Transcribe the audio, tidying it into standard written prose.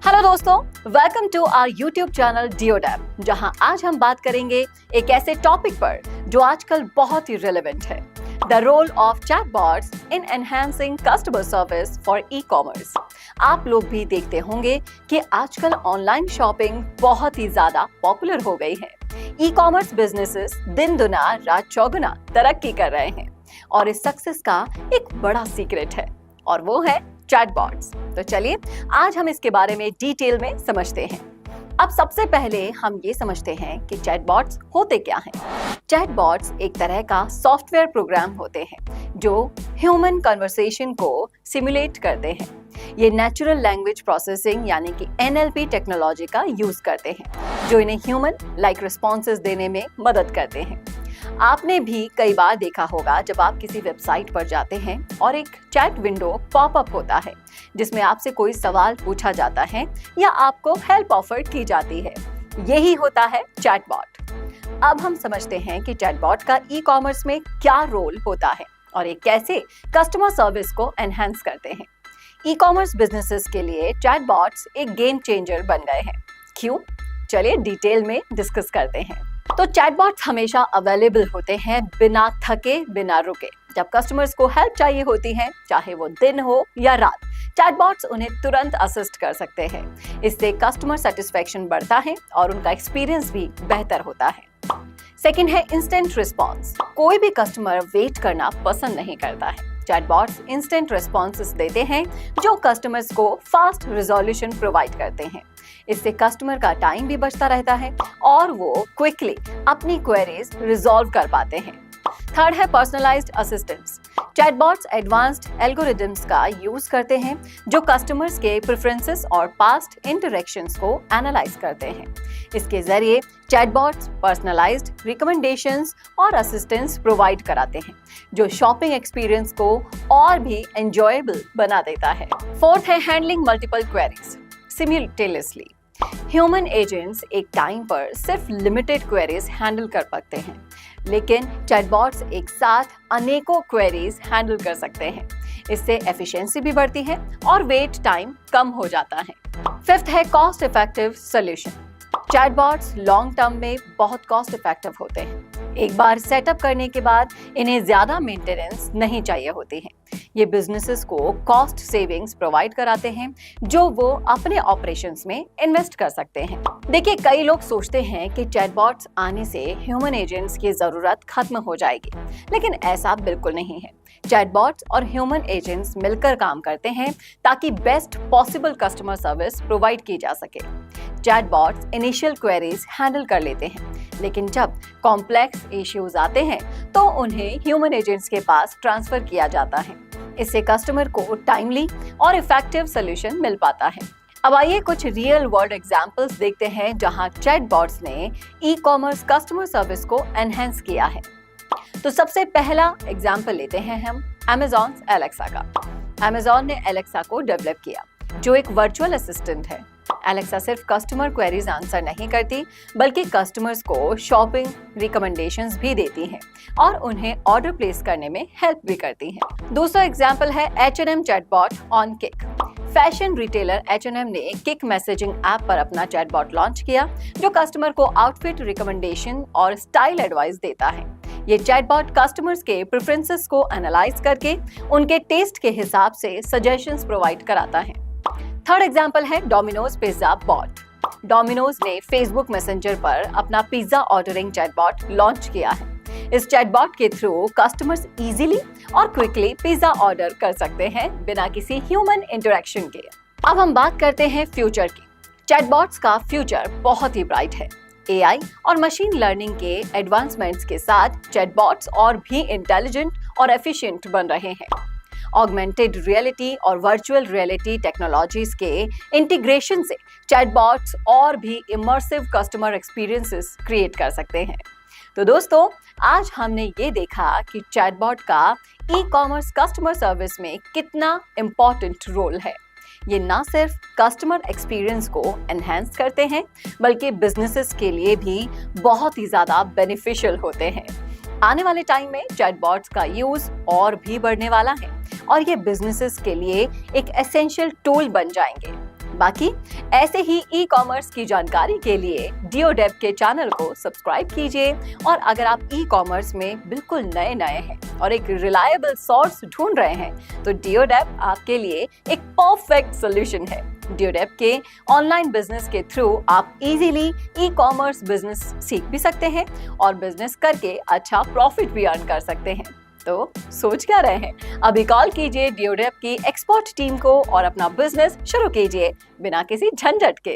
Hello दोस्तों, welcome to our YouTube channel डियोडेप, जहां आज हम बात करेंगे एक ऐसे टॉपिक पर जो आजकल बहुत ही रिलेवेंट है, the role of chatbots in enhancing customer service for e commerce. आप लोग भी देखते होंगे कि आजकल ऑनलाइन शॉपिंग बहुत ही ज्यादा पॉपुलर हो गई है। ई कॉमर्स बिजनेसेस दिन दुना रात चौगुना तरक्की कर रहे हैं और इस सक्सेस का एक बड़ा सीक्रेट है और वो है चैटबॉट्स। तो चलिए आज हम इसके बारे में डिटेल में समझते हैं। अब सबसे पहले हम ये समझते हैं कि चैटबॉट्स होते क्या हैं। चैटबॉट्स एक तरह का सॉफ्टवेयर प्रोग्राम होते हैं जो ह्यूमन कन्वर्सेशन को सिमुलेट करते हैं। ये नेचुरल लैंग्वेज प्रोसेसिंग यानी कि एनएलपी टेक्नोलॉजी का यूज करते हैं जो इन्हें ह्यूमन लाइक रिस्पॉन्सेज देने में मदद करते हैं। आपने भी कई बार देखा होगा जब आप किसी वेबसाइट पर जाते हैं और एक चैट विंडो पॉपअप होता है जिसमें आपसे कोई सवाल पूछा जाता है या आपको हेल्प ऑफर की जाती है। यही होता है चैटबॉट। अब हम समझते हैं कि चैटबॉट का ई कॉमर्स में क्या रोल होता है और ये कैसे कस्टमर सर्विस को एनहांस करते हैं। ई कॉमर्स बिजनेसेस के लिए चैटबॉट्स एक गेम चेंजर बन गए हैं। क्यों? चलिए डिटेल में डिस्कस करते हैं। तो चैटबॉट्स हमेशा अवेलेबल होते हैं बिना थके बिना रुके। जब कस्टमर्स को हेल्प चाहिए होती है, चाहे वो दिन हो या रात, चैटबॉट्स उन्हें तुरंत असिस्ट कर सकते हैं। इससे कस्टमर सेटिस्फेक्शन बढ़ता है और उनका एक्सपीरियंस भी बेहतर होता है। सेकंड है इंस्टेंट रिस्पॉन्स। कोई भी कस्टमर वेट करना पसंद नहीं करता है। चैटबॉट्स इंस्टेंट रिस्पॉन्सेस देते हैं जो कस्टमर्स को फास्ट रिजोल्यूशन प्रोवाइड करते हैं। इससे कस्टमर का टाइम भी बचता रहता है और वो क्विकली अपनी क्वेरीज रिजॉल्व कर पाते हैं। थर्ड है personalised assistance. Chatbots advanced algorithms का यूज करते हैं जो कस्टमर्स के प्रेफरेंसेस और पास्ट इंटरेक्शंस को एनालाइज करते हैं। इसके जरिए चैटबॉट्स पर्सनलाइज्ड रिकमेंडेशंस और असिस्टेंस प्रोवाइड कराते हैं जो शॉपिंग एक्सपीरियंस को और भी एंजॉयबल बना देता है। फोर्थ है handling multiple queries simultaneously. Human agents एक टाइम पर सिर्फ लिमिटेड क्वेरीज हैंडल कर पाते हैं, लेकिन चैटबॉट्स एक साथ अनेकों क्वेरीज हैंडल कर सकते हैं। इससे एफिशिएंसी भी बढ़ती है और वेट टाइम कम हो जाता है। फिफ्थ है cost effective solution. Chatbots long term में बहुत कॉस्ट इफेक्टिव होते हैं। एक बार सेटअप करने के बाद इन्हें ज्यादा मेंटेनेंस नहीं चाहिए होती है। ये बिजनेसेस को कॉस्ट सेविंग्स प्रोवाइड कराते हैं जो वो अपने ऑपरेशंस में इन्वेस्ट कर सकते हैं। देखिए, कई लोग सोचते हैं कि चैटबॉट्स आने से ह्यूमन एजेंट्स की जरूरत खत्म हो जाएगी, लेकिन ऐसा बिल्कुल नहीं है। चैटबॉट्स और ह्यूमन एजेंट्स मिलकर काम करते हैं ताकि best possible customer service provide की जा सके। चैटबॉट्स इनिशियल क्वेरीज हैंडल कर लेते हैं, लेकिन जब कॉम्प्लेक्स इश्यूज आते हैं तो उन्हें ह्यूमन एजेंट्स के पास ट्रांसफर किया जाता है। इससे कस्टमर को टाइमली और इफेक्टिव सॉल्यूशन मिल पाता है। अब आइए कुछ रियल वर्ल्ड एग्जांपल्स देखते हैं जहां चैटबॉट्स ने ई कॉमर्स कस्टमर सर्विस को एनहांस किया है। तो सबसे पहला एग्जांपल लेते हैं हम Amazon एलेक्सा का। Amazon ने एलेक्सा को डेवलप किया जो एक वर्चुअल असिस्टेंट है। एलेक्सा सिर्फ कस्टमर क्वेरीज आंसर नहीं करती, बल्कि कस्टमर्स को शॉपिंग रिकमेंडेशंस भी देती है और उन्हें ऑर्डर प्लेस करने में हेल्प भी करती है। दूसरा एग्जांपल है H&M chatbot on kick. Fashion retailer H&M ने किक मैसेजिंग ऐप पर अपना चैटबॉट लॉन्च किया जो कस्टमर को आउटफिट रिकमेंडेशन और स्टाइल एडवाइस देता है। ये चैटबॉट कस्टमर्स के प्रेफरेंसेस को एनालाइज करके उनके टेस्ट के हिसाब से सजेशंस प्रोवाइड कराता है। थर्ड एग्जांपल है डोमिनोज पिज्जा बॉट। डोमिनोज ने फेसबुक मैसेंजर पर अपना पिज्जा ऑर्डरिंग चैटबॉट लॉन्च किया है। इस चैटबॉट के थ्रू कस्टमर्स इजीली और क्विकली पिज्जा ऑर्डर कर सकते हैं बिना किसी ह्यूमन इंटरेक्शन के। अब हम बात करते हैं फ्यूचर की। चैटबॉट्स का फ्यूचर बहुत ही ब्राइट है। एआई और मशीन लर्निंग के एडवांसमेंट्स के साथ चैटबॉट्स और भी इंटेलिजेंट और एफिशिएंट बन रहे हैं। ऑगमेंटेड रियलिटी और वर्चुअल रियलिटी टेक्नोलॉजीज के इंटीग्रेशन से चैटबॉट्स और भी इमर्सिव कस्टमर एक्सपीरियंसेस क्रिएट कर सकते हैं। तो दोस्तों, आज हमने ये देखा कि चैटबॉट का ई कॉमर्स कस्टमर सर्विस में कितना इम्पोर्टेंट रोल है। ये ना सिर्फ कस्टमर एक्सपीरियंस को एनहांस करते हैं, बल्कि बिजनेसेस के लिए भी बहुत ही ज्यादा बेनिफिशियल होते हैं। आने वाले टाइम में चैटबॉट्स का यूज और भी बढ़ने वाला है और ये बिजनेसेस के लिए एक एसेंशियल टूल बन जाएंगे। बाकी ऐसे ही ई कॉमर्स की जानकारी के लिए डियोडेव के चैनल को सब्सक्राइब कीजिए। और अगर आप ई कॉमर्स में बिल्कुल नए हैं और एक रिलायबल सोर्स ढूंढ रहे हैं तो डियोडेव आपके लिए एक परफेक्ट सोल्यूशन है। डियोडेव के ऑनलाइन बिजनेस के थ्रू आप इजीली ई कॉमर्स बिजनेस सीख भी सकते हैं और बिजनेस करके अच्छा प्रॉफिट भी अर्न कर सकते हैं। तो सोच क्या रहे हैं, अभी कॉल कीजिए डियोडेव की एक्सपर्ट टीम को और अपना बिजनेस शुरू कीजिए बिना किसी झंझट के।